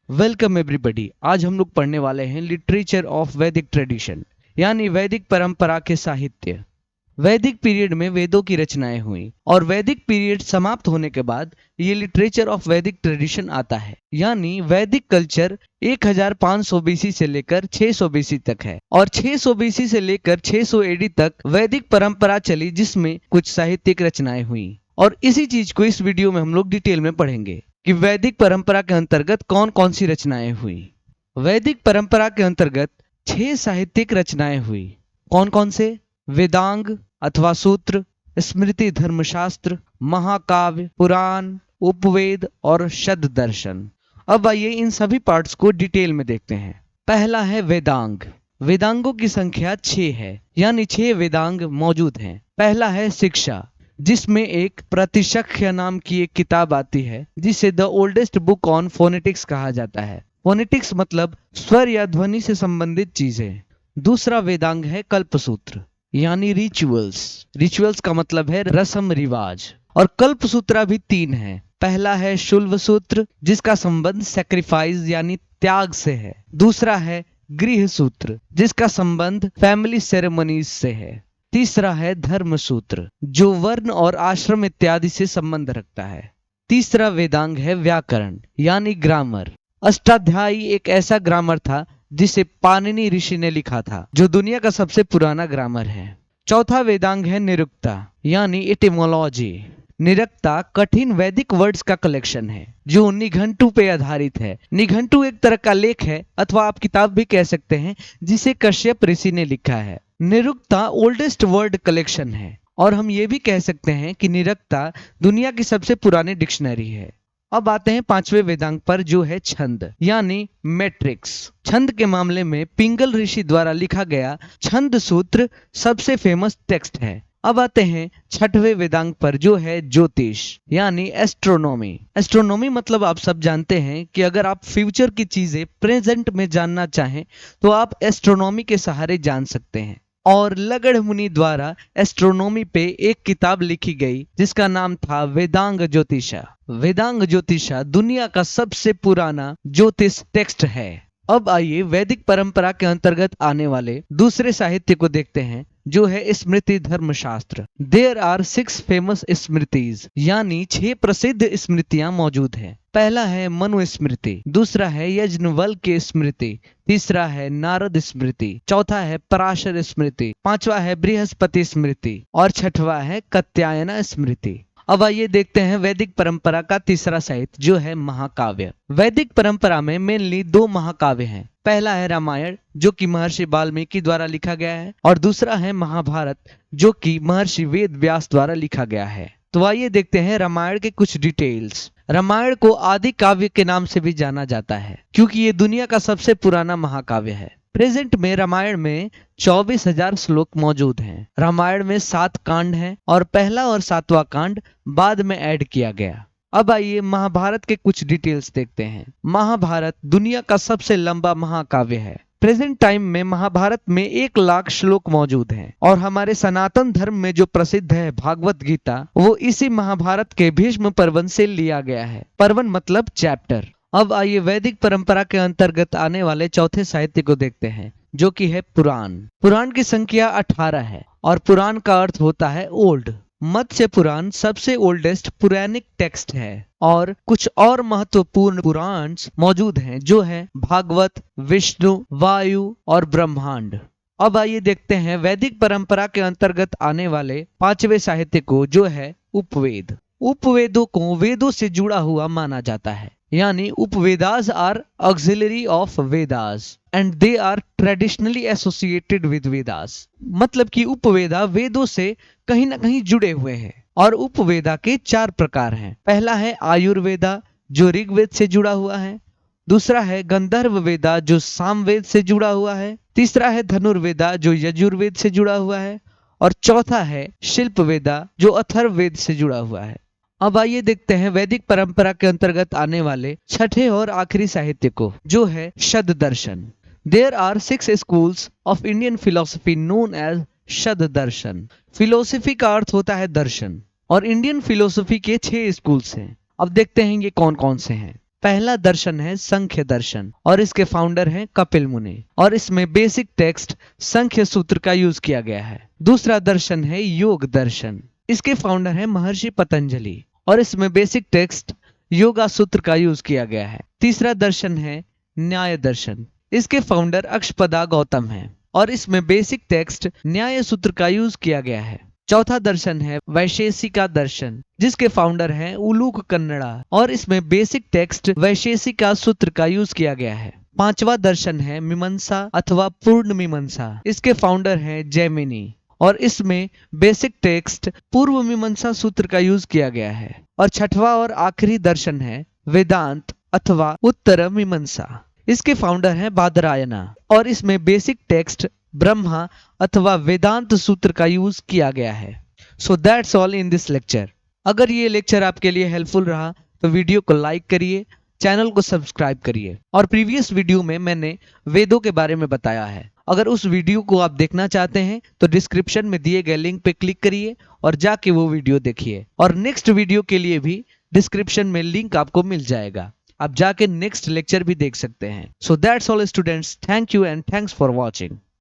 Welcome everybody. आज हम लोग पढ़ने वाले हैं लिटरेचर ऑफ वैदिक ट्रेडिशन, यानी वैदिक परंपरा के साहित्य। वैदिक पीरियड में वेदों की रचनाएं हुई और वैदिक पीरियड समाप्त होने के बाद ये लिटरेचर ऑफ वैदिक ट्रेडिशन आता है, यानी वैदिक कल्चर 1500 बीसी से लेकर 600 बीसी तक है और 600 बीसी से लेकर 600 एडी तक वैदिक परंपरा चली, जिसमें कुछ साहित्यिक रचनाएं हुई। और इसी चीज को इस वीडियो में हम लोग डिटेल में पढ़ेंगे कि वैदिक परंपरा के अंतर्गत कौन कौन सी रचनाएं हुई। वैदिक परंपरा के अंतर्गत 6 साहित्यिक रचनाएं हुई। कौन कौन से? वेदांग अथवा सूत्र, स्मृति धर्मशास्त्र, महाकाव्य, पुराण, उपवेद और शद दर्शन। अब आइए इन सभी पार्ट्स को डिटेल में देखते हैं। पहला है वेदांग। वेदांगों की संख्या 6 है, यानी 6 वेदांग मौजूद हैं। पहला है शिक्षा, जिसमें एक प्रतिशख्य नाम की एक किताब आती है, जिसे the oldest book on phonetics कहा जाता है। फोनेटिक्स मतलब स्वर या ध्वनि से संबंधित चीजें। दूसरा वेदांग है कल्पसूत्र, यानी रिचुअल्स। रिचुअल्स का मतलब है रस्म रिवाज। और कल्पसूत्रा भी 3 है। पहला है शुल्व सूत्र, जिसका संबंध सैक्रिफाइस यानी त्याग से है। दूसरा है गृह सूत्र, जिसका संबंध फैमिली सेरेमनीज से है। तीसरा है धर्म सूत्र, जो वर्ण और आश्रम इत्यादि से संबंध रखता है। तीसरा वेदांग है व्याकरण, यानी ग्रामर। अष्टाध्यायी एक ऐसा ग्रामर था जिसे पाणिनि ऋषि ने लिखा था, जो दुनिया का सबसे पुराना ग्रामर है। चौथा वेदांग है निरुक्ता, यानी एटिमोलॉजी। निरुक्ता कठिन वैदिक वर्ड्स का कलेक्शन है, जो निघंटु पे आधारित है। निघंटु एक तरह का लेख है, अथवा आप किताब भी कह सकते हैं, जिसे कश्यप ऋषि ने लिखा है। निरुक्ता ओल्डेस्ट वर्ड कलेक्शन है, और हम ये भी कह सकते हैं कि निरुक्ता दुनिया की सबसे पुरानी डिक्शनरी है। अब आते हैं 5वें वेदांग पर, जो है छंद, यानी मैट्रिक्स। छंद के मामले में पिंगल ऋषि द्वारा लिखा गया छंद सूत्र सबसे फेमस टेक्स्ट है। अब आते हैं 6वें वेदांग पर, जो है ज्योतिष, यानी एस्ट्रोनॉमी। एस्ट्रोनॉमी मतलब आप सब जानते हैं कि अगर आप फ्यूचर की चीजें प्रेजेंट में जानना चाहें तो आप एस्ट्रोनॉमी के सहारे जान सकते हैं। और लगड़ मुनि द्वारा एस्ट्रोनॉमी पे एक किताब लिखी गई, जिसका नाम था वेदांग ज्योतिषा। वेदांग ज्योतिषा दुनिया का सबसे पुराना ज्योतिष टेक्स्ट है। अब आइए वैदिक परंपरा के अंतर्गत आने वाले दूसरे साहित्य को देखते हैं, जो है स्मृति धर्मशास्त्र। देयर आर 6 फेमस स्मृतिज, यानी 6 प्रसिद्ध स्मृतियां मौजूद हैं। पहला है मनुस्मृति, दूसरा है यज्ञवल्क्य स्मृति, तीसरा है नारद स्मृति, चौथा है पराशर स्मृति, पांचवा है बृहस्पति स्मृति और छठवा है कात्यायन स्मृति। अब आइए देखते हैं वैदिक परंपरा का तीसरा साहित्य, जो है महाकाव्य। वैदिक परंपरा में मेनली 2 महाकाव्य हैं। पहला है रामायण, जो कि महर्षि वाल्मीकि द्वारा लिखा गया है, और दूसरा है महाभारत, जो कि महर्षि वेद व्यास द्वारा लिखा गया है। तो आइए देखते हैं रामायण के कुछ डिटेल्स। रामायण को आदि काव्य के नाम से भी जाना जाता है, क्योंकि ये दुनिया का सबसे पुराना महाकाव्य है। प्रेजेंट में रामायण में 24,000 श्लोक मौजूद हैं। रामायण में 7 कांड हैं और पहला और 7वां कांड बाद में ऐड किया गया। अब आइए महाभारत के कुछ डिटेल्स देखते हैं। महाभारत दुनिया का सबसे लंबा महाकाव्य है। प्रेजेंट टाइम में महाभारत में 1 लाख श्लोक मौजूद हैं, और हमारे सनातन धर्म में जो प्रसिद्ध है भागवत गीता, वो इसी महाभारत के भीष्म पर्वन से लिया गया है। पर्वन मतलब चैप्टर। अब आइए वैदिक परंपरा के अंतर्गत आने वाले चौथे साहित्य को देखते हैं, जो कि है पुराण। पुराण की संख्या 18 है, और पुराण का अर्थ होता है ओल्ड। मत्स्य पुराण सबसे ओल्डेस्ट पुराणिक टेक्स्ट है, और कुछ और महत्वपूर्ण पुराण मौजूद हैं, जो है भागवत, विष्णु, वायु और ब्रह्मांड। अब आइए देखते हैं वैदिक परंपरा के अंतर्गत आने वाले 5वें साहित्य को, जो है उपवेद। उपवेदों को वेदों से जुड़ा हुआ माना जाता है, यानी Upavedas are auxiliary of Vedas and they are traditionally associated with Vedas. मतलब कि उपवेदा वेदों से कहीं ना कहीं जुड़े हुए हैं। और उपवेदा के 4 प्रकार हैं। पहला है आयुर्वेदा, जो ऋग्वेद से जुड़ा हुआ है। दूसरा है गंधर्व वेदा, जो सामवेद से जुड़ा हुआ है। तीसरा है धनुर्वेदा, जो यजुर्वेद से जुड़ा हुआ है। और चौथा है शिल्प वेदा, जो अथर्ववेद से जुड़ा हुआ है। अब आइए देखते हैं वैदिक परंपरा के अंतर्गत आने वाले छठे और आखिरी साहित्य को, जो है शद दर्शन। There are 6 schools of Indian philosophy known as Shad Darshan. Philosophy का अर्थ होता है दर्शन, और इंडियन फिलोसफी के 6 स्कूल्स हैं। अब देखते हैं ये कौन कौन से हैं। पहला दर्शन है संख्य दर्शन और इसके फाउंडर हैं कपिल मुनि और इसमें बेसिक टेक्स्ट संख्य सूत्र का यूज किया गया है। दूसरा दर्शन है योग दर्शन, इसके फाउंडर हैं महर्षि पतंजलि और इसमें बेसिक टेक्स्ट योगा सूत्र का यूज किया गया है। तीसरा दर्शन है न्याय दर्शन, इसके फाउंडर अक्षपदा गौतम हैं और इसमें बेसिक टेक्स्ट न्याय सूत्र का यूज किया गया है। चौथा दर्शन है वैशेषिका दर्शन, जिसके फाउंडर हैं उलूक कन्नड़ा और इसमें बेसिक टेक्स्ट वैशेषिका सूत्र का यूज किया गया है। पांचवा दर्शन है मीमांसा अथवा पूर्ण मीमांसा, इसके फाउंडर हैं जैमिनी और इसमें बेसिक टेक्स्ट पूर्व मीमांसा सूत्र का यूज किया गया है। और छठवां और आखिरी दर्शन है वेदांत अथवा उत्तर मीमांसा, इसके फाउंडर हैं बादरायना और इसमें बेसिक टेक्स्ट ब्रह्मा अथवा वेदांत सूत्र का यूज किया गया है। So that's all in this lecture. अगर ये लेक्चर आपके लिए हेल्पफुल रहा तो वीडियो को लाइक करिए, चैनल को सब्सक्राइब करिए। और प्रीवियस वीडियो में मैंने वेदों के बारे में बताया है, अगर उस वीडियो को आप देखना चाहते हैं तो डिस्क्रिप्शन में दिए गए लिंक पे क्लिक करिए और जाके वो वीडियो देखिए। और नेक्स्ट वीडियो के लिए भी डिस्क्रिप्शन में लिंक आपको मिल जाएगा, आप जाके नेक्स्ट लेक्चर भी देख सकते हैं। So that's all students, thank you and thanks for watching.